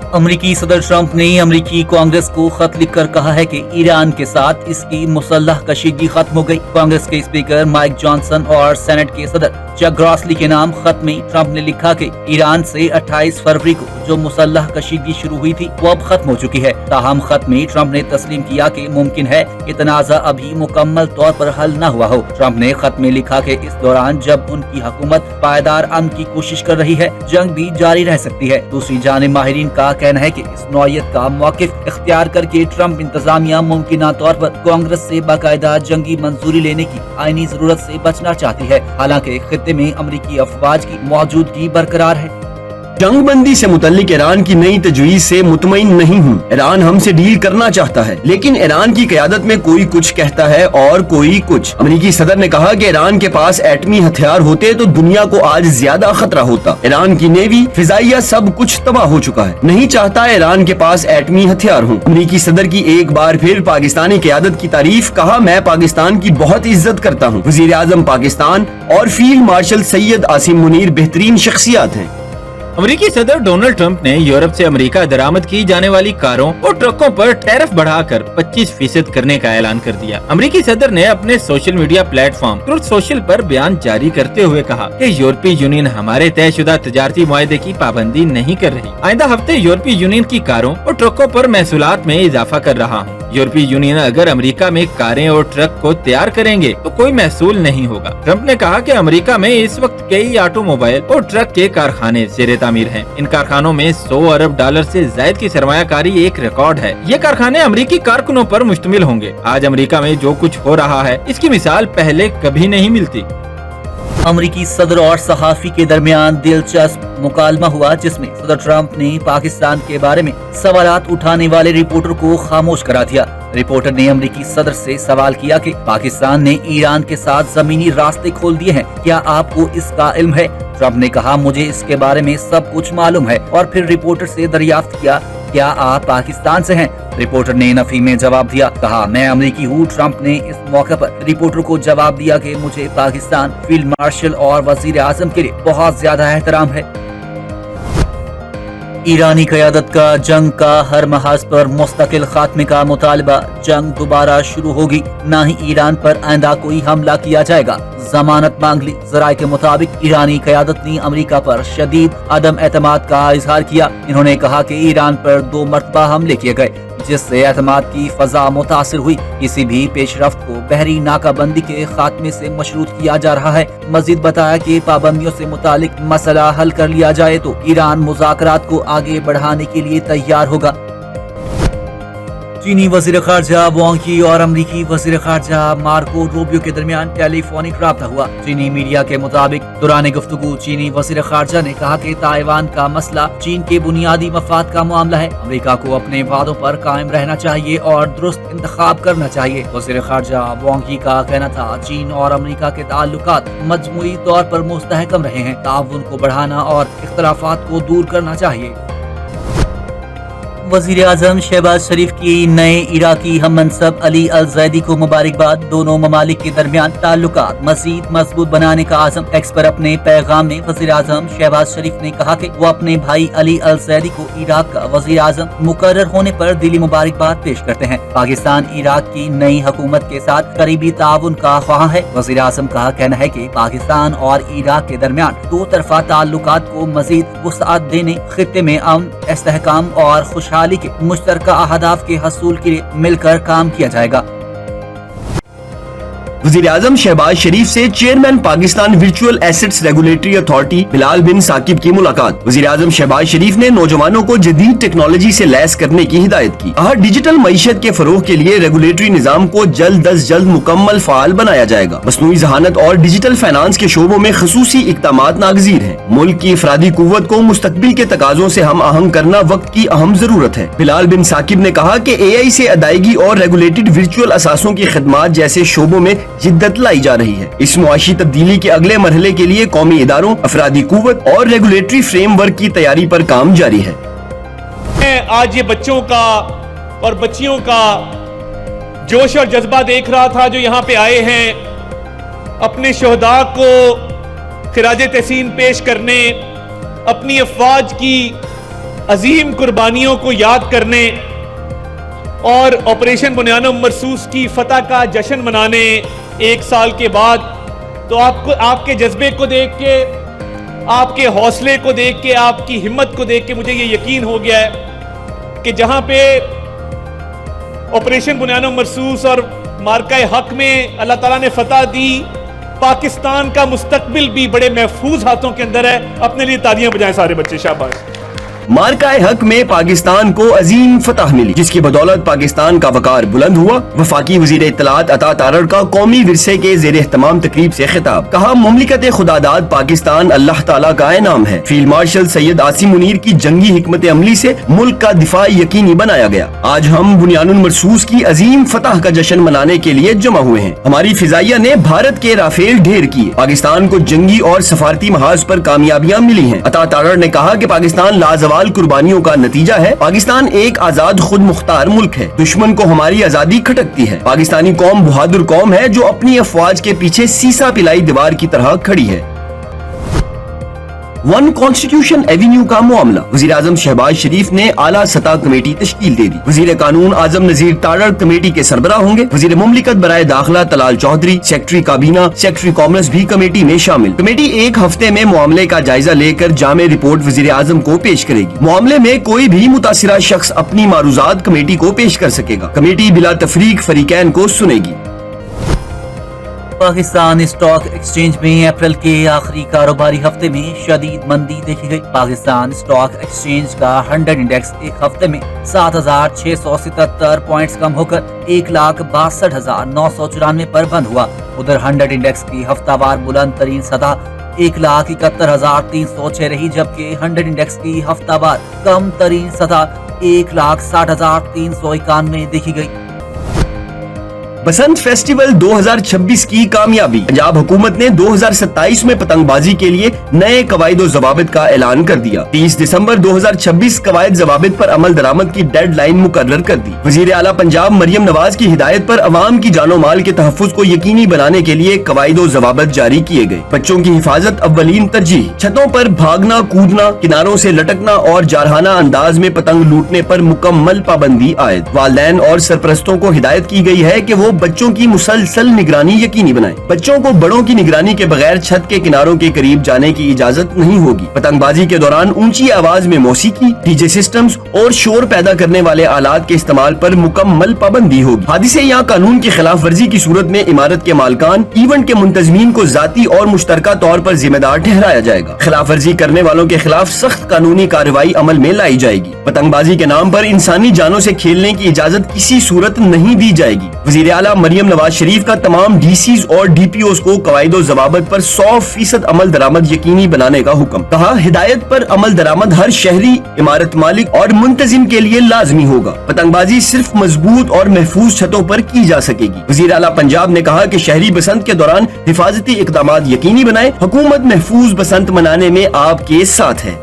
अमरीकी सदर ट्रंप ने अमरीकी कांग्रेस को खत लिखकर कहा है कि ईरान के साथ इसकी मुसल्लह कशीदगी खत्म हो गई। कांग्रेस के स्पीकर माइक जॉनसन और सेनेट के सदर चक ग्रॉसली के नाम खत में ट्रंप ने लिखा कि ईरान से 28 फरवरी को जो मुसल्लह कशीदगी शुरू हुई थी वो अब खत्म हो चुकी है। ताहम खत में ट्रंप ने तस्लीम किया कि मुमकिन है कि तनाज़ा अभी मुकम्मल तौर पर हल न हुआ हो। ट्रंप ने खत में लिखा कि इस दौरान जब उनकी हुकूमत पायदार अमन की कोशिश कर रही है, जंग भी जारी रह सकती है। दूसरी जानिब माहिरीन का कहना है कि इस नौयत का मौक़िफ़ इख्तियार करके ट्रंप इंतजामिया मुमकिना तौर पर कांग्रेस से बाकायदा जंगी मंजूरी लेने की आईनी जरूरत से बचना चाहती है। हालांकि खित्ते में अमरीकी अफवाज की मौजूदगी बरकरार है। जंग बंदी से मुतल्लिक ईरान की नई तजवीज़ से मुतमईन नहीं हूँ। ईरान हमसे डील करना चाहता है, लेकिन ईरान की क़यादत में कोई कुछ कहता है और कोई कुछ। अमरीकी सदर ने कहा कि ईरान के पास एटमी हथियार होते तो दुनिया को आज ज्यादा खतरा होता। ईरान की नेवी, फिजाइया सब कुछ तबाह हो चुका है। नहीं चाहता ईरान के पास एटमी हथियार हो। अमरीकी सदर की एक बार फिर पाकिस्तानी क़यादत की तारीफ। कहा, मैं पाकिस्तान की बहुत इज्जत करता हूँ। वज़ीर आज़म पाकिस्तान और फील्ड मार्शल सैयद आसिम मुनीर बेहतरीन शख्सियात हैं। अमेरिकी सदर डोनाल्ड ट्रंप ने यूरोप से अमेरिका दरामद की जाने वाली कारों और ट्रकों पर टैरिफ बढ़ाकर 25% करने का ऐलान कर दिया। अमेरिकी सदर ने अपने social media platform truth social पर बयान जारी करते हुए कहा कि यूरोपीय यूनियन हमारे तयशुदा तजारती मुआहदे की पाबंदी नहीं कर रही। आइंदा हफ्ते यूरोपीय यूनियन की कारों और ट्रकों पर महसूलात में इजाफा कर रहा हूँ। यूरोपीय यूनियन अगर अमेरिका में कारें और ट्रक को तैयार करेंगे तो कोई महसूल नहीं होगा। ट्रंप ने कहा कि अमेरिका में इस वक्त कई ऑटोमोबाइल और ट्रक के कारखाने ज़ेरे तामीर हैं। इन कारखानों में 100 अरब डॉलर से जायद की सरमायाकारी एक रिकॉर्ड है। ये कारखाने अमेरिकी कारकुनों पर मुश्तमिल होंगे। आज अमेरिका में जो कुछ हो रहा है इसकी मिसाल पहले कभी नहीं मिलती। अमरीकी सदर और सहाफी के दरमियान दिलचस्प मुकालमा हुआ, जिसमें सदर ट्रंप ने पाकिस्तान के बारे में सवालात उठाने वाले रिपोर्टर को खामोश करा दिया। रिपोर्टर ने अमरीकी सदर से सवाल किया कि पाकिस्तान ने ईरान के साथ जमीनी रास्ते खोल दिए हैं, क्या आपको इसका इल्म है? ट्रंप ने कहा, मुझे इसके बारे में सब कुछ मालूम है। और फिर रिपोर्टर से दरियाफ्त किया, क्या आप पाकिस्तान से हैं? रिपोर्टर ने नफी में जवाब दिया। कहा, मैं अमरीकी हूँ। ट्रंप ने इस मौके पर रिपोर्टर को जवाब दिया कि मुझे पाकिस्तान, फील्ड मार्शल और वजीर आजम के लिए बहुत ज्यादा एहतराम है। ईरानी क़यादत का जंग का हर महाज पर मुस्तकिल खात्मे का मुतालबा। जंग दोबारा शुरू होगी, न ही ईरान पर आइंदा कोई हमला किया जाएगा। जमानत मांग ली। ज़राए के मुताबिक ईरानी क़यादत ने अमेरिका पर शदीद अदम एतमाद का इजहार किया। इन्होंने कहा कि ईरान पर 2 मरतबा हमले किए गए, जिससे एतमाद की फजा मुतासिर हुई। किसी भी पेशरफ्त को बहरी नाकाबंदी के खात्मे से मशरूत किया जा रहा है। मजीद बताया कि पाबंदियों से मुतालिक मसला हल कर लिया जाए तो ईरान मुज़ाकरात को आगे बढ़ाने के लिए तैयार होगा। चीनी वज़ीर ख़ारजा वांग यी और अमरीकी वज़ीर ख़ारजा मार्को रूबियो के दरमियान टेलीफोनिक राब्ता हुआ। चीनी मीडिया के मुताबिक दौरान गुफ्तगू चीनी वज़ीर ख़ारजा ने कहा कि ताइवान का मसला चीन के बुनियादी मफाद का मामला है। अमेरिका को अपने वादों पर कायम रहना चाहिए और दुरुस्त इंतखाब करना चाहिए। वज़ीर ख़ारजा वांग यी का कहना था, चीन और अमेरिका के ताल्लुकात मजमूई तौर पर मुस्तहकम रहे हैं। ताउन को बढ़ाना और इख्तलाफात को दूर करना चाहिए। वज़ीर आज़म शहबाज शरीफ की नए इराकी हम मनसब अली अल ज़ैदी को मुबारकबाद। दोनों ममालिक के दरमियान ताल्लुकात मज़ीद मजबूत बनाने का आज़म। एक्स पर अपने पैगाम में वज़ीर आज़म शहबाज शरीफ ने कहा कि वो अपने भाई अली अल ज़ैदी को इराक का वज़ीर आज़म मुकर्रर होने पर दिली मुबारकबाद पेश करते हैं। पाकिस्तान इराक की नई हुकूमत के साथ करीबी ताउन का ख्वाह है। वज़ीर आज़म का कहना है कि पाकिस्तान और इराक के दरमियान 2 तरफ़ा ताल्लुकात को मज़ीद वुसअत देने, खित्ते में अमन, इस्तेहकाम और खुशहाली के मुश्तरका अहदाफ के हसूल के लिए मिलकर काम किया जाएगा। वज़ीर आज़म शहबाज शरीफ से chairman Pakistan virtual assets regulatory authority Bilal bin Saqib की मुलाकात। वज़ीर आज़म शहबाज शरीफ ने नौजवानों को जदीद टेक्नोलॉजी से लैस करने की हिदायत की। कहा, डिजिटल मईशत के फरोग के लिए रेगुलेटरी निज़ाम को जल्द अज जल्द मुकम्मल फ़ाल बनाया जाएगा। मसनूई ज़हानत और डिजिटल फाइनेंस के शोबों में खसूसी इक़दामात नागज़ीर हैं। मुल्क की अफरादी कुव्वत को मुस्तक़बिल के तकाज़ों से हम आहंग करना वक्त की अहम ज़रूरत है। बिलाल बिन साकिब ने कहा कि AI से अदायगी और रेगुलेटेड वर्चुअल असासों की खिदमात जैसे शोबों में जिद्दत लाई जा रही है। इस मुआशी तब्दीली के अगले मरहले के लिए कौमी इदारों, अफरादी कुव्वत और रेगुलेटरी फ्रेमवर्क की तैयारी पर काम जारी है। आज ये बच्चों का और बच्चियों का जोश और जज्बा देख रहा था जो यहाँ पे आए हैं अपने शहदा को खिराज तहसीन पेश करने, अपनी अफवाज की عظیم قربانیوں کو یاد کرنے اور آپریشن بنیان مرصوص کی فتح کا جشن منانے 1 سال کے بعد، تو آپ کے جذبے کو دیکھ کے، آپ کے حوصلے کو دیکھ کے، آپ کی ہمت کو دیکھ کے مجھے یہ یقین ہو گیا ہے کہ جہاں پہ آپریشن بنیان مرصوص اور مارکہ حق میں اللہ تعالیٰ نے فتح دی، پاکستان کا مستقبل بھی بڑے محفوظ ہاتھوں کے اندر ہے۔ اپنے لیے تالیاں بجائیں سارے بچے، شاباش۔ مارکہ حق میں پاکستان کو عظیم فتح ملی، جس کی بدولت پاکستان کا وقار بلند ہوا۔ وفاقی وزیر اطلاعات عطا تارڑ کا قومی ورثے کے زیر اہتمام تقریب سے خطاب، کہا مملکت خداداد پاکستان اللہ تعالیٰ کا انعام ہے۔ فیلڈ مارشل سید عاصم منیر کی جنگی حکمت عملی سے ملک کا دفاع یقینی بنایا گیا۔ آج ہم بنیان المرصوص کی عظیم فتح کا جشن منانے کے لیے جمع ہوئے ہیں۔ ہماری فضائیہ نے بھارت کے رافیل ڈھیر کیے، پاکستان کو جنگی اور سفارتی محاذ پر کامیابیاں ملی ہیں۔ عطا تارڑ نے کہا کہ پاکستان لازوال قربانیوں کا نتیجہ ہے۔ پاکستان ایک آزاد خود مختار ملک ہے، دشمن کو ہماری آزادی کھٹکتی ہے۔ پاکستانی قوم بہادر قوم ہے جو اپنی افواج کے پیچھے سیسا پلائی دیوار کی طرح کھڑی ہے۔ ون کانسٹیٹیوشن ایونیو کا معاملہ، وزیر اعظم شہباز شریف نے اعلیٰ سطح کمیٹی تشکیل دے دی۔ وزیر قانون اعظم نذیر تارڑ کمیٹی کے سربراہ ہوں گے۔ وزیر مملکت برائے داخلہ طلال چودھری، سیکرٹری کابینہ، سیکرٹری کامرس بھی کمیٹی میں شامل۔ کمیٹی 1 ہفتے میں معاملے کا جائزہ لے کر جامع رپورٹ وزیر اعظم کو پیش کرے گی۔ معاملے میں کوئی بھی متاثرہ شخص اپنی معروضات کمیٹی کو پیش کر سکے گا۔ کمیٹی بلا تفریق فریقین کو سنے گی۔ پاکستان اسٹاک ایکسچینج میں اپریل کے آخری کاروباری ہفتے میں شدید مندی دیکھی گئی۔ پاکستان اسٹاک ایکسچینج کا 100 انڈیکس ایک ہفتے میں 7677 پوائنٹس کم ہو کر 1,62,994 پر بند ہوا۔ ادھر 100 انڈیکس کی ہفتہ وار بلند ترین سطح 1,71,306 رہی، جبکہ 100 انڈیکس کی ہفتہ وار کم ترین سطح 1,60,391 دیکھی گئی۔ بسنت فیسٹیول 2026 کی کامیابی، پنجاب حکومت نے 2027 میں پتنگ بازی کے لیے نئے قواعد و ضوابط کا اعلان کر دیا۔ 30 دسمبر 2026 قواعد ضوابط پر عمل درآمد کی ڈیڈ لائن مقرر کر دی۔ وزیر اعلیٰ پنجاب مریم نواز کی ہدایت پر عوام کی جان و مال کے تحفظ کو یقینی بنانے کے لیے قواعد و ضوابط جاری کیے گئے۔ بچوں کی حفاظت اولین ترجیح، چھتوں پر بھاگنا کودنا، کناروں سے لٹکنا اور جارحانہ انداز میں پتنگ لوٹنے پر مکمل پابندی عائد۔ والدین اور سرپرستوں کو ہدایت کی گئی ہے کہ وہ بچوں کی مسلسل نگرانی یقینی بنائیں۔ بچوں کو بڑوں کی نگرانی کے بغیر چھت کے کناروں کے قریب جانے کی اجازت نہیں ہوگی۔ پتنگ بازی کے دوران اونچی آواز میں موسیقی، ڈی جے سسٹمز اور شور پیدا کرنے والے آلات کے استعمال پر مکمل پابندی ہوگی۔ حادثے یا قانون کی خلاف ورزی کی صورت میں عمارت کے مالکان، ایونٹ کے منتظمین کو ذاتی اور مشترکہ طور پر ذمہ دار ٹھہرایا جائے گا۔ خلاف ورزی کرنے والوں کے خلاف سخت قانونی کارروائی عمل میں لائی جائے گی۔ پتنگ بازی کے نام پر انسانی جانوں سے کھیلنے کی اجازت کسی صورت نہیں دی جائے گی۔ وزیر اعلیٰ مریم نواز شریف کا تمام ڈی سیز اور ڈی پی اوز کو قواعد و ضوابط پر 100% عمل درآمد یقینی بنانے کا حکم، کہا ہدایت پر عمل درآمد ہر شہری، عمارت مالک اور منتظم کے لیے لازمی ہوگا۔ پتنگ بازی صرف مضبوط اور محفوظ چھتوں پر کی جا سکے گی۔ وزیر اعلیٰ پنجاب نے کہا کہ شہری بسنت کے دوران حفاظتی اقدامات یقینی بنائیں، حکومت محفوظ بسنت منانے میں آپ کے ساتھ ہے۔